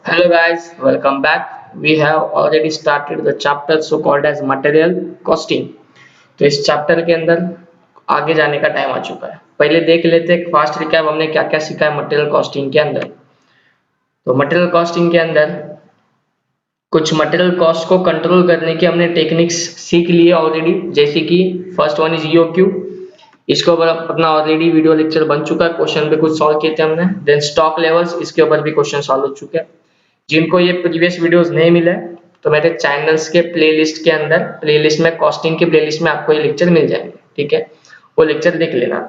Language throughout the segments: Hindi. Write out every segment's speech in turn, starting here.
Hello guys, welcome back. We have already started the chapter so called as material costing. तो इस चैप्टर के अंदर आगे जाने का टाइम आ चुका है। पहले देख लेते हैं फास्ट रिकैप हमने क्या क्या सीखा है मटेरियल कॉस्टिंग के अंदर। तो मटेरियल कॉस्टिंग के अंदर कुछ मटेरियल कॉस्ट को कंट्रोल करने की हमने टेक्निक्स सीख ली है ऑलरेडी, जैसे कि फर्स्ट वन इज ईओक्यू। इसके ऊपर अपना ऑलरेडी वीडियो लेक्चर बन चुका है, क्वेश्चन पे कुछ सॉल्व किए थे हमने। देन स्टॉक लेवल्स, इसके ऊपर भी क्वेश्चन सॉल्व हो चुके हैं। जिनको ये प्रीवियस वीडियोस नहीं मिले तो मेरे चैनल्स के प्लेलिस्ट के अंदर प्लेलिस्ट में कॉस्टिंग के प्लेलिस्ट में आपको ये लेक्चर मिल जाएंगे, ठीक है, वो लेक्चर देख लेना।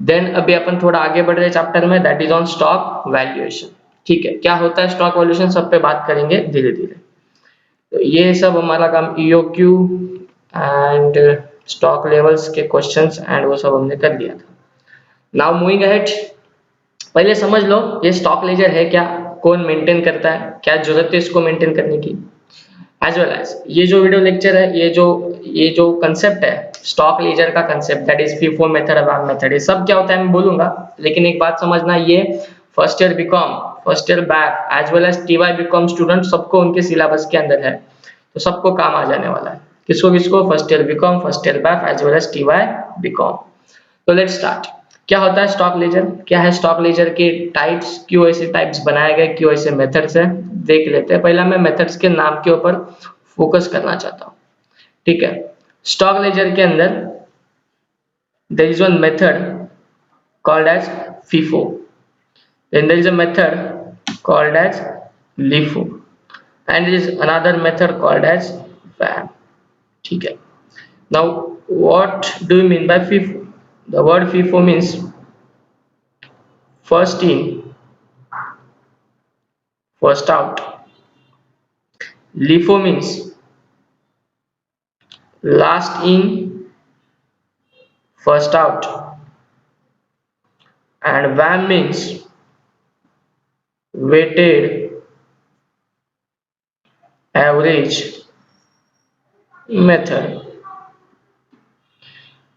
देन अभी अपन थोड़ा आगे बढ़ रहे चैप्टर में, that is on stock valuation. ठीक है, क्या होता है स्टॉक वैल्यूएशन, सब पे बात करेंगे धीरे धीरे। तो ये सब हमारा काम ईओक्यू एंड स्टॉक लेवल्स के क्वेश्चंस एंड वो सब हमने कर लिया था। नाउ मूविंग अहेड, पहले समझ लो ये स्टॉक लेजर है क्या, कौन मेंटेन करता है, क्या जरूरत है इसको मेंटेन करने की। एज वेल एज ये जो वीडियो लेक्चर है, ये जो कंसेप्ट है स्टॉक लेजर का concept, that is FIFO method, about method, ये सब क्या होता है मैं बोलूंगा, लेकिन एक बात समझना, ये first year BCom, first year back as well as TY BCom student सबको उनके सिलेबस के अंदर है, तो सबको काम आ जाने वाला है। किसको किसको, first year BCom, first year back as well as TY BCom. तो लेट्स स्टार्ट। क्या होता है स्टॉक लेजर, क्या है स्टॉक लेजर के टाइप्स, क्यों ऐसे टाइप्स बनाए गए, क्यों ऐसे मेथड्स है, देख लेते हैं। पहला मैं मेथड्स के नाम के ऊपर फोकस करना चाहता हूँ, ठीक है। स्टॉक लेजर के अंदर there is one method called as FIFO, then there is a method called as LIFO, and there is another method called as वैम, ठीक है। Now what do you mean by FIFO? The word FIFO means first in, first out. LIFO means last in, first out. And WAM means weighted average method.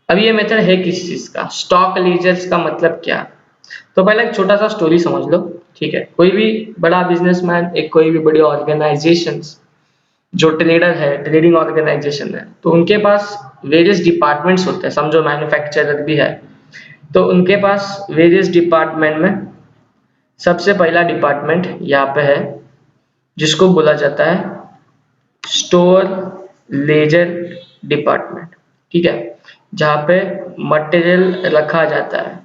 अब ये मेथड है किस चीज का, स्टॉक लीजर्स का मतलब क्या। तो पहले एक छोटा सा स्टोरी समझ लो, ठीक है। कोई भी बड़ा बिजनेसमैन, एक कोई भी बड़ी ऑर्गेनाइजेशन जो ट्रेडर है, ट्रेडिंग ऑर्गेनाइजेशन है, तो उनके पास वेरियस डिपार्टमेंट्स होते हैं, समझो मैन्युफैक्चरर भी है, तो उनके पास वेरियस डिपार्टमेंट में सबसे पहला डिपार्टमेंट यहाँ पे है जिसको बोला जाता है स्टोर लेजर डिपार्टमेंट, ठीक है, जहाँ पे मटेरियल रखा जाता है।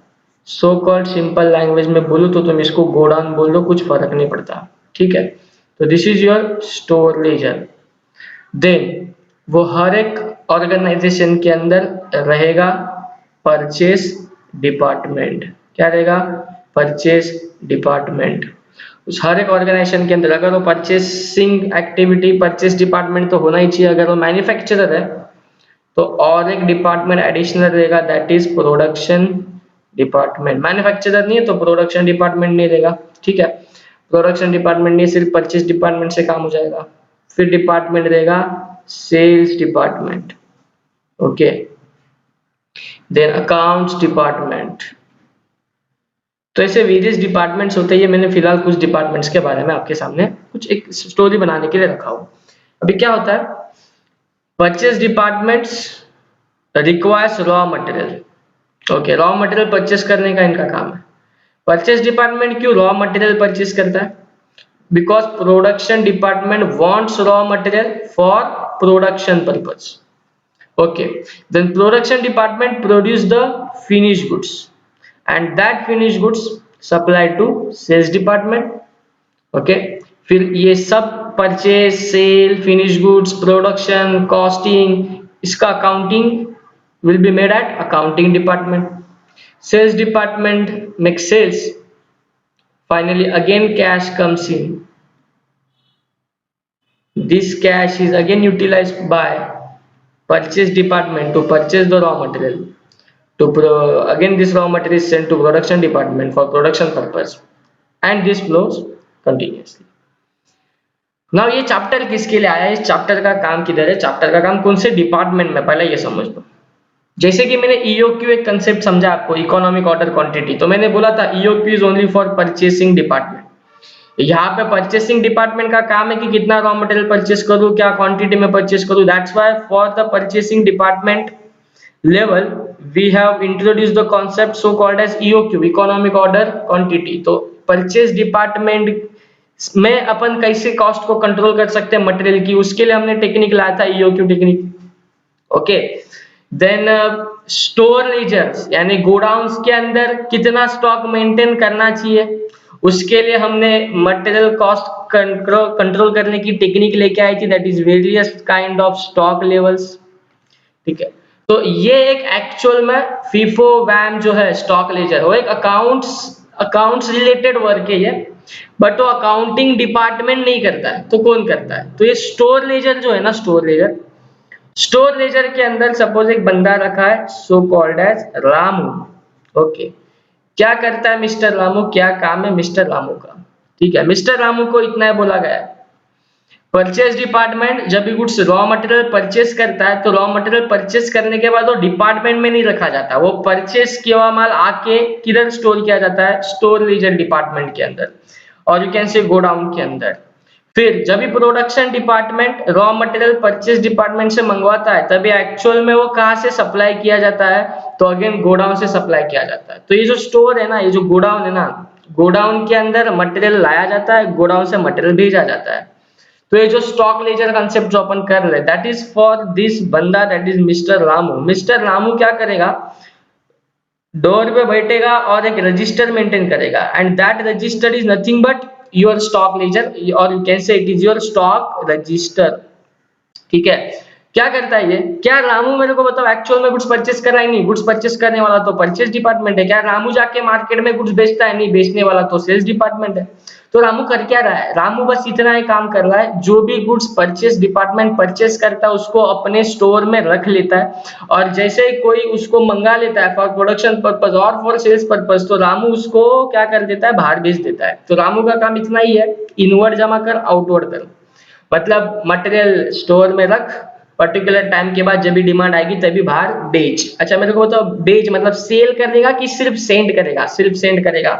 सो कॉल्ड सिंपल लैंग्वेज में बोलूँ तो तुम इसको गोडाउन बोल लो, कुछ फर्क नहीं पड़ता, ठीक है। तो this is your store ledger. Then वो हर एक ऑर्गेनाइजेशन के अंदर रहेगा परचेस डिपार्टमेंट। क्या रहेगा? Purchase department. उस हर एक ऑर्गेनाइजेशन के अंदर अगर वो परचेसिंग एक्टिविटी, परचेस डिपार्टमेंट तो होना ही चाहिए। अगर वो मैन्युफैक्चरर है तो और एक डिपार्टमेंट एडिशनल रहेगा, that is production department. Manufacturer नहीं है तो प्रोडक्शन डिपार्टमेंट नहीं रहेगा, ठीक है। प्रोडक्शन डिपार्टमेंट नहीं, सिर्फ परचेस डिपार्टमेंट से काम हो जाएगा। फिर डिपार्टमेंट रहेगा sales department, okay. Then accounts department. तो ऐसे वेरियस डिपार्टमेंट्स होते हैं। ये मैंने फिलहाल कुछ डिपार्टमेंट्स के बारे में आपके सामने कुछ एक स्टोरी बनाने के लिए रखा हूं। अभी क्या होता है, purchase departments requires raw material, okay. Raw material purchase करने का इनका काम है। परचेस डिपार्टमेंट क्यों रॉ मटेरियल परचेस करता है? Because production department wants raw material for production purpose, okay. Then production department produce the finished goods and that finished goods supply to sales department, okay. फिर ये सब purchase, sale, finish goods, production, costing, इसका accounting will be made at accounting department. Sales department makes sales. Finally again cash comes in. This cash is again utilized by purchase department to purchase the raw material. Again this raw material is sent to production department for production purpose, and this flows continuously. Now ये चैप्टर किसके लिए आया है, इस चैप्टर का काम किधर है, चैप्टर का काम कौन से डिपार्टमेंट में, पहले ये समझ लो। जैसे कि मैंने ईओक्यू एक कंसेप्ट समझा आपको, इकोनॉमिक ऑर्डर क्वांटिटी, तो मैंने बोला था EOQ is only for purchasing department. यहाँ पे परचेसिंग डिपार्टमेंट का काम है कि कितना रॉ मटेरियल परचेस करूँ, क्या क्वांटिटी में परचेस करूँ। That's why for the purchasing department level we have introduce the concept so called as EOQ, economic order quantity. तो परचेस डिपार्टमेंट में अपन कैसे कॉस्ट को कंट्रोल कर सकते हैं मटेरियल की, उसके लिए हमने टेक्निक लाया था EOQ technique. Okay, then store ledgers यानी गोडाउन्स के अंदर कितना स्टॉक मेंटेन करना चाहिए, उसके लिए हमने मटेरियल कॉस्ट कंट्रोल करने की टेक्निक लेके आई थी, that is various kind of stock levels. ठीक है, तो ये एक एक्चुअल में फीफो वैम जो है स्टॉक लेजर, वो एक अकाउंट्स रिलेटेड वर्क है ये, बट वो अकाउंटिंग डिपार्टमेंट नहीं करता है, तो कौन करता है? तो ये स्टोर लेजर जो है ना, स्टोर लेजर के अंदर सपोज एक बंदा रखा है so called as Ramu. Okay, क्या करता है मिस्टर रामू, क्या काम है मिस्टर रामू का? ठीक है, मिस्टर रामू को इतना बोला गया है, परचेस डिपार्टमेंट जब भी गुड्स रॉ मटेरियल परचेस करता है तो रॉ मटेरियल परचेस करने के बाद वो डिपार्टमेंट में नहीं रखा जाता, वो परचेस किया हुआ माल आके किधर स्टोर किया जाता है? स्टोर लीजर डिपार्टमेंट के अंदर, और यू कैन से गोडाउन के अंदर। फिर जब भी production department raw material purchase department से मंगवाता है, तभी एक्चुअल में वो कहाँ से सप्लाई किया जाता है? तो अगेन गोडाउन से सप्लाई किया जाता है। तो ये जो स्टोर है ना, ये जो गोडाउन है ना, गोडाउन के अंदर मटेरियल लाया जाता है, गोडाउन से मटेरियल भेजा जाता है। तो ये जो स्टॉक लेजर कंसेप्ट जो अपन कर रहे हैं, दैट इज फॉर दिस बंदा, that is mister Ramu. Mister Ramu क्या करेगा? डोर पे बैठेगा और एक रजिस्टर मेंटेन करेगा, and that register is nothing but your stock ledger, और you can say it is your stock register. ठीक है, क्या करता है ये? क्या रामू, मेरे को बताओ, एक्चुअल में गुड्स परचेस कर रहा है? नहीं, गुड्स परचेस करने वाला तो परचेस डिपार्टमेंट है। क्या रामू जाके मार्केट में गुड्स बेचता है? नहीं, बेचने वाला तो सेल्स डिपार्टमेंट है। तो रामू कर क्या रहा है? रामू बस इतना ही काम कर रहा है, जो भी गुड्स परचेस डिपार्टमेंट परचेस करता है उसको अपने स्टोर में रख लेता है, और जैसे ही कोई उसको मंगा लेता है फॉर प्रोडक्शन पर्पज और फॉर सेल्स पर्पज, तो रामू उसको क्या कर देता है? बाहर भेज देता है। तो रामू का काम इतना ही है, इनवर्ड जमा कर, आउटवर्ड कर। मतलब मटेरियल स्टोर में रख, पर्टिकुलर टाइम के बाद जब भी डिमांड आएगी तभी बाहर बेच। अच्छा, मेरे को बताओ, बेच मतलब सेल करेगा कि सिर्फ सेंड करेगा? सिर्फ सेंड करेगा।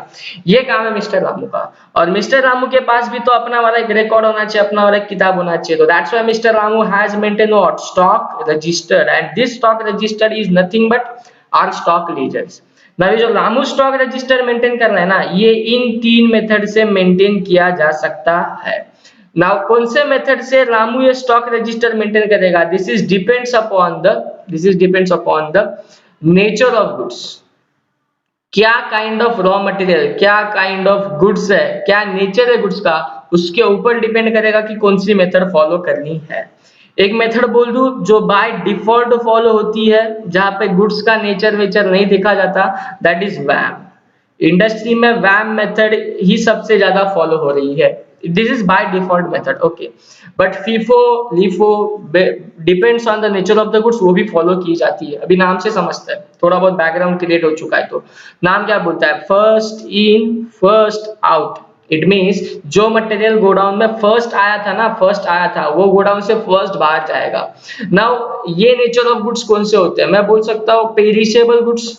ये काम है मिस्टर रामू का। और मिस्टर रामू के पास भी तो अपना वाला एक रिकॉर्ड होना चाहिए, अपना वाला एक किताब होना चाहिए। तो that's why mister Ramu has maintain what? Stock register, and this stock register is nothing but our stock ledgers. ना, ये जो रामू स्टॉक रजिस्टर मेंटेन कर रहा है ना, ये इन 3 मेथड से मेंटेन किया जा सकता है। नाउ कौन से मेथड से रामू ये स्टॉक रजिस्टर मेंटेन करेगा? This is depends upon the nature of goods. क्या काइंड ऑफ रॉ मटेरियल, क्या काइंड ऑफ गुड्स है, क्या नेचर है गुड्स का, उसके ऊपर डिपेंड करेगा कि कौन सी मेथड फॉलो करनी है। एक मेथड बोल दूं जो बाय डिफॉल्ट फॉलो होती है, जहां पे गुड्स का नेचर वेचर नहीं देखा जाता, दैट इज वैम। इंडस्ट्री में वैम मेथड ही सबसे ज्यादा फॉलो हो रही है। This is by default method, okay. But FIFO, LIFO depends on the nature of the goods, वो भी फॉलो की जाती है। अभी नाम से समझते हैं, थोड़ा बहुत बैकग्राउंड क्रिएट हो चुका है। तो नाम क्या बोलता है? First in first out. It means जो मटेरियल गोडाउन में फर्स्ट आया था ना, फर्स्ट आया था, वो गोडाउन से फर्स्ट बाहर जाएगा। नाउ ये नेचर ऑफ गुड्स कौन से होते हैं? मैं बोल सकता हूँ पेरिशेबल गुड्स।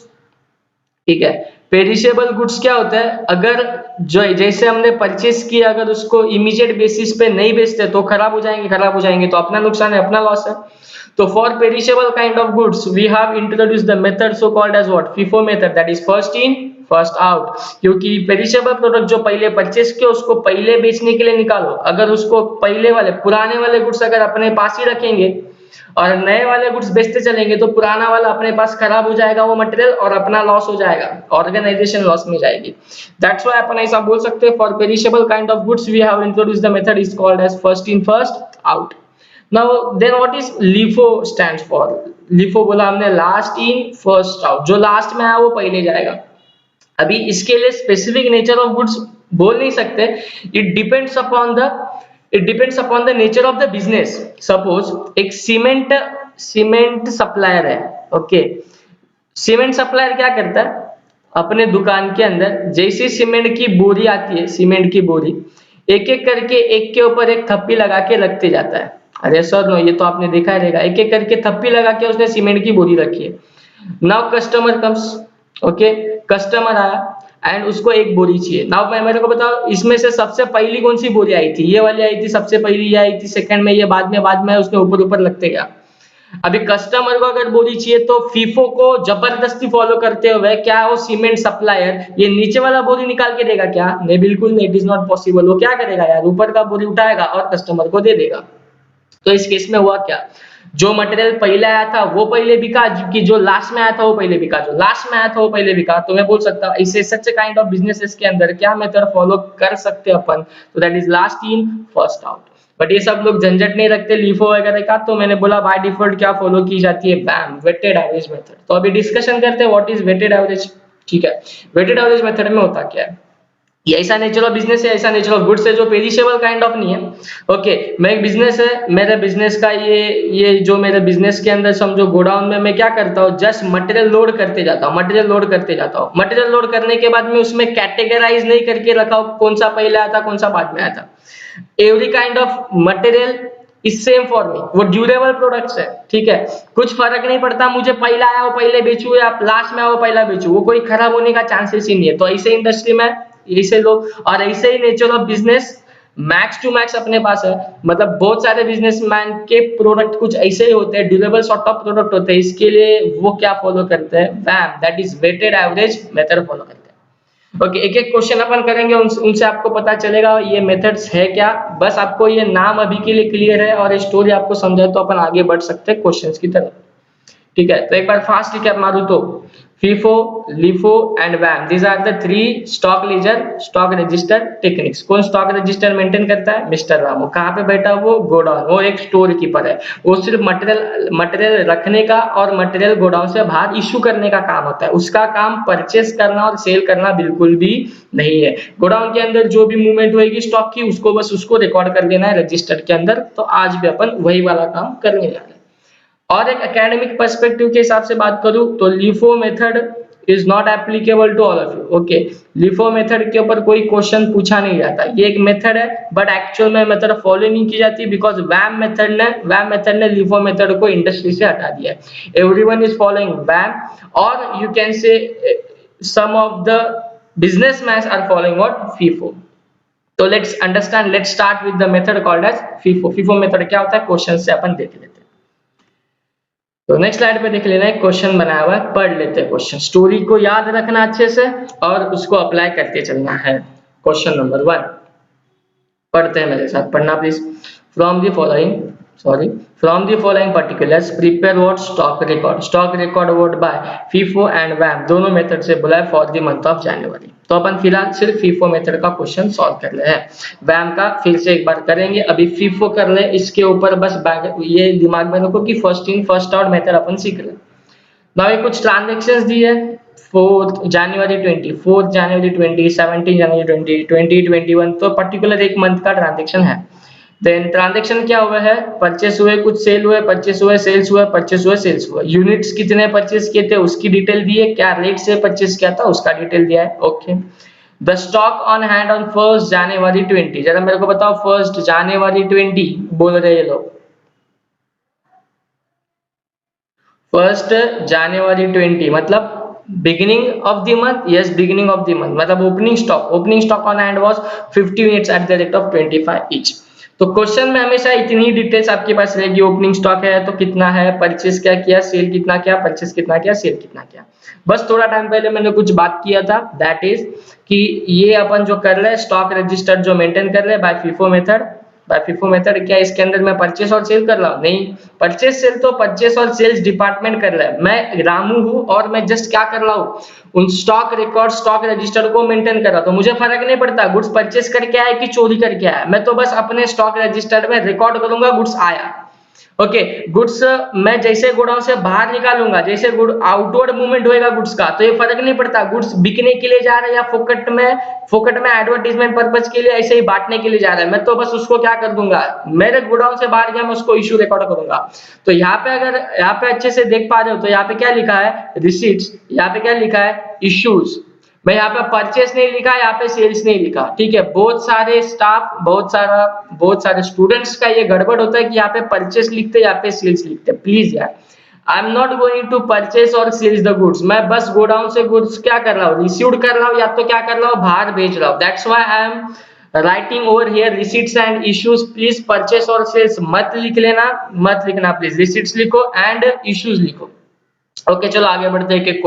ठीक है, पेरिशेबल गुड्स क्या होता है? अगर जो जैसे हमने परचेस किया, अगर उसको इमीडिएट बेसिस पे नहीं बेचते तो खराब हो जाएंगे, तो अपना नुकसान है, अपना लॉस है। तो for perishable kind of goods we have introduce the method so called as what? FIFO method, that is first in first out. क्योंकि पेरिशेबल प्रोडक्ट जो पहले परचेस किया उसको पहले बेचने के लिए निकालो। अगर उसको पहले वाले पुराने वाले गुड्स अगर अपने पास ही रखेंगे और नए वाले गुड्स बेचते चलेंगे, तो पुराना वाला अपने पास खराब हो जाएगा वो मटेरियल, और अपना लॉस हो जाएगा, ऑर्गेनाइजेशन लॉस में जाएगी। दैट्स व्हाई अपन ऐसा बोल सकते हैं, for perishable kind of goods we have introduced the method is called as first in first out. Now then what is LIFO stands for? LIFO बोला हमने, लास्ट इन फर्स्ट आउट। जो लास्ट में आया वो पहले जाएगा। अभी इसके लिए स्पेसिफिक नेचर ऑफ गुड्स बोल नहीं सकते, it depends upon the nature of the business. Suppose एक सीमेंट सप्लायर है, ओके। सीमेंट सप्लायर क्या करता है? अपने दुकान के अंदर जैसे सीमेंट की बोरी आती है, सीमेंट की बोरी एक एक करके, एक के ऊपर एक थप्पी लगा के रखते जाता है। अरे सर नो, ये तो आपने देखा ही रहेगा, एक एक करके थप्पी लगा के उसने सीमेंट की बोरी रखी है। Now customer comes, okay, customer आया, एंड उसको एक बोरी चाहिए। नाउ मैं मेरे को बताओ इसमें से सबसे पहली कौन सी बोरी आई थी, ये वाली आई थी सबसे पहली, ये आई थी सेकंड में, ये बाद में उसके ऊपर ऊपर लगते गया। अभी कस्टमर को अगर बोरी चाहिए तो फीफो को जबरदस्ती फॉलो करते हुए क्या वो सीमेंट सप्लायर ये नीचे वाला बोरी निकाल के देगा क्या? नहीं, बिल्कुल नहीं, इट इज नॉट पॉसिबल। वो क्या करेगा यार, ऊपर का बोरी उठाएगा और कस्टमर को दे देगा। तो इस केस में हुआ क्या, जो मटेरियल पहले आया था वो पहले बिका, कि जो लास्ट में आया था वो पहले बिका, जो लास्ट में आया था वो पहले बिका। तो मैं बोल सकता हूँ इसे सच काइंड ऑफ बिजनेसेस के अंदर क्या मेथड फॉलो कर सकते हैं अपन, तो that is last in first out. But ये सब लोग झंझट नहीं रखते लीफो वगैरह का, तो मैंने बोला बाय डिफॉल्ट क्या फॉलो की जाती है, बैम, वेटेड एवरेज मेथड। तो अभी डिस्कशन करते हैं व्हाट इज वेटेड एवरेज। ठीक है, वेटेड एवरेज मेथड में होता क्या है, ये ऐसा नेचर ऑफ बिजनेस है, ऐसा नेचर ऑफ गुड्स है जो पेरिशेबल काइंड ऑफ नहीं है। ओके, मैं एक बिजनेस है, मेरे बिजनेस का ये जो मेरे बिजनेस के अंदर समझो गोडाउन में मैं क्या करता हूँ, जस्ट मटेरियल लोड करते जाता हूँ, मटेरियल लोड करते जाता हूँ। मटेरियल लोड करने के बाद में उसमें कैटेगराइज नहीं करके रखा हूँ कौन सा पहले आया था कौन सा बाद में आया था। Every kind of material is same for me, वो ड्यूरेबल प्रोडक्ट्स है। ठीक है, कुछ फर्क नहीं पड़ता मुझे पहला आया वो पहले बेचू या लास्ट में आया वो पहला बेचू, वो कोई खराब होने का चांसेस ही नहीं है। तो ऐसे इंडस्ट्री में ऐसे लोग और ऐसे ही nature of business max to max अपने पास है। मतलब बहुत सारे बिजनेसमैन के प्रोडक्ट कुछ ऐसे ही होते हैं, ड्यूरेबल सॉर्ट ऑफ प्रोडक्ट होते हैं, इसके लिए वो क्या फॉलो करते हैं, वैम, that is weighted average method follow करते हैं। ओके, एक एक क्वेश्चन अपन करेंगे, उनसे आपको पता चलेगा ये मेथड्स है क्या। बस आपको ये नाम अभी के लिए क्लियर है और स्टोरी आपको समझाए तो अपन आगे बढ़ सकते हैं क्वेश्चंस की तरफ। ठीक है, तो एक बार फास्ट रिकैप मारूं तो FIFO, LIFO and WAM, these are the three stock ledger, stock register techniques। कौन स्टॉक रजिस्टर मेंटेन करता है, मिस्टर रामू। कहाँ पे बैठा वो, गोडाउन, वो एक स्टोर कीपर है। वो सिर्फ मटेरियल रखने का और मटेरियल गोडाउन से बाहर इशू करने का काम होता है, उसका काम परचेस करना और सेल करना बिल्कुल भी नहीं है। गोडाउन के अंदर जो भी मूवमेंट होगी स्टॉक की उसको बस उसको रिकॉर्ड कर देना है रजिस्टर के अंदर। तो आज भी अपन वही वाला काम करने जा रहे हैं। और एक एकेडमिक पर्सपेक्टिव के हिसाब से बात करूं तो LIFO method is not applicable to all of you. Okay, LIFO method के ऊपर कोई क्वेश्चन पूछा नहीं जाता, ये एक मेथड है बट एक्चुअल में मेथड फॉलो नहीं की जाती, बिकॉज वैम मेथड ने लिफो मेथड को इंडस्ट्री से हटा दिया है। एवरीवन इज फॉलोइंग वैम, और you can say some of the businessmen are following what, FIFO। तो let's understand, let's start with the method called as FIFO। FIFO method क्या होता है, क्वेश्चन से अपन देख लेते हैं। तो नेक्स्ट स्लाइड पे देख लेना, एक क्वेश्चन बनाया हुआ है, पढ़ लेते हैं क्वेश्चन। स्टोरी को याद रखना अच्छे से और उसको अप्लाई करते चलना है। क्वेश्चन नंबर 1 पढ़ते हैं मेरे साथ, पढ़ना please. From the following particulars prepare what, stock record what by FIFO and WAM, दोनों मेथड से बोला है for the month of January. तो अपन फिलहाल सिर्फ FIFO मेथड का क्वेश्चन सॉल्व कर रहे हैं, WAM का फिर से एक बार करेंगे। अभी FIFO कर ले, इसके ऊपर बस ये दिमाग में रखो कि first in first out method अपन सीख रहे हैं। नाउ ये कुछ ट्रांजैक्शंस दी है, 4th जनवरी 20, 4th जनवरी 20, 17 जनवरी 20, 2021, तो पर्टिकुलर एक मंथ का ट्रांजैक्शन है। देन ट्रांजैक्शन क्या हुआ है, परचेस हुए, कुछ सेल हुए, परचेस हुए, सेल्स हुए, परचेस हुए, सेल्स हुए। यूनिट्स कितने परचेस किए थे उसकी डिटेल दी है, क्या रेट से परचेस किया था उसका डिटेल दिया है। Okay, the stock on hand on 1st जनवरी 20, जरा मेरे को बताओ 1st जनवरी 20 बोल रहे हैं लोग, 1st जनवरी 20 मतलब beginning of the month, yes beginning of the month, मतलब opening stock on hand was 50 units at the rate of 25 each. तो क्वेश्चन में हमेशा इतनी डिटेल्स आपके पास रहेगी, ओपनिंग स्टॉक है तो कितना है, परचेस क्या किया, सेल कितना किया, परचेस कितना किया, सेल कितना किया। बस थोड़ा टाइम पहले मैंने कुछ बात किया था, दैट इज कि ये अपन जो कर रहे हैं स्टॉक रजिस्टर जो मेंटेन कर रहे हैं by FIFO method. By FIFO method क्या इसके अंदर मैं परचेस और सेल कर रहा हूँ, नहीं, परचेस सेल तो परचेस और सेल्स डिपार्टमेंट कर रहा है, मैं रामू हूँ और मैं जस्ट क्या कर रहा हूँ, उन स्टॉक रिकॉर्ड स्टॉक रजिस्टर को मेंटेन कर रहा, तो मुझे फर्क नहीं पड़ता गुड्स परचेस करके आया कि चोरी करके आया, मैं तो बस अपने स्टॉक रजिस्टर में रिकॉर्ड करूंगा गुड्स आया। ओके, गुड्स मैं जैसे गोडाउन से बाहर निकालूंगा, जैसे गुड आउटवर्ड मूवमेंट होएगा गुड्स का, तो ये फर्क नहीं पड़ता गुड्स बिकने के लिए जा रहे हैं या फोकट में एडवर्टाइजमेंट पर्पस के लिए ऐसे ही बांटने के लिए जा रहा है, मैं तो बस उसको क्या कर दूंगा, मेरे गोडाउन से बाहर गया मैं उसको इशू रिकॉर्ड करूंगा। तो यहाँ पे अगर यहाँ पे अच्छे से देख पा रहे हो तो यहाँ पे क्या लिखा है, रिसीट्स, यहाँ पे क्या लिखा है, इश्यूज। मैं यहाँ पे परचेस नहीं लिखा, यहाँ पे सेल्स नहीं लिखा, ठीक है। बहुत सारे स्टाफ, बहुत सारे स्टूडेंट्स का ये गड़बड़ होता है कि यहाँ पे परचेस लिखते, यहाँ पे सेल्स लिखते, प्लीज यार I am not going to purchase और सेल्स द गुड्स, मैं बस गोडाउन से गुड्स क्या कर रहा हूँ, रिसीव्ड कर रहा हूँ, या तो क्या कर रहा हूँ, बाहर भेज रहा हूँ। That's why I am writing over here receipts and issues. Please purchase और सेल्स मत लिख लेना, मत लिखना प्लीज, रिसीट्स लिखो एंड इश्यूज लिखो। ओके चलो आगे बढ़ते हैं। एक एक